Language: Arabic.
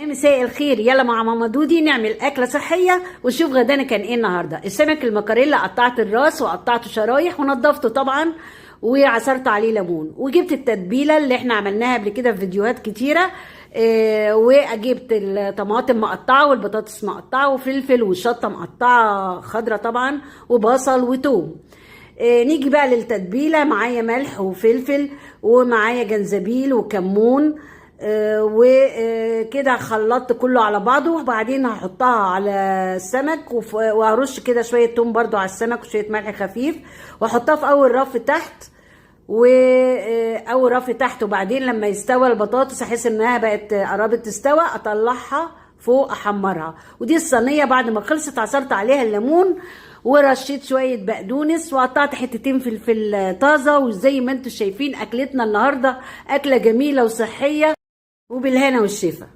مساء الخير، يلا مع ماما دودي نعمل اكله صحيه ونشوف غدانا كان ايه النهارده. السمك المكاريلا قطعت الراس وقطعته شرايح ونضفته طبعا وعصرت عليه ليمون، وجبت التتبيله اللي احنا عملناها قبل كده في فيديوهات كتيره. وجبت الطماطم مقطعه والبطاطس مقطعه وفلفل والشطه مقطعه خضره طبعا وبصل وتوم. نيجي بقى للتتبيله، معايا ملح وفلفل ومعايا جنزبيل وكمون. وكده خلطت كله على بعضه، وبعدين هحطها على السمك وهرش كده شويه توم برضو على السمك وشويه ملح خفيف، واحطها في اول رف تحت واول رف تحت. وبعدين لما يستوى البطاطس احس انها بقت قربت تستوى اطلعها فوق احمرها. ودي الصينيه بعد ما خلصت عصرت عليها الليمون ورشيت شويه بقدونس وقطعت حتتين فلفل طازه. وزي ما انتم شايفين اكلتنا النهارده اكله جميله وصحيه وبالهنا والشفا.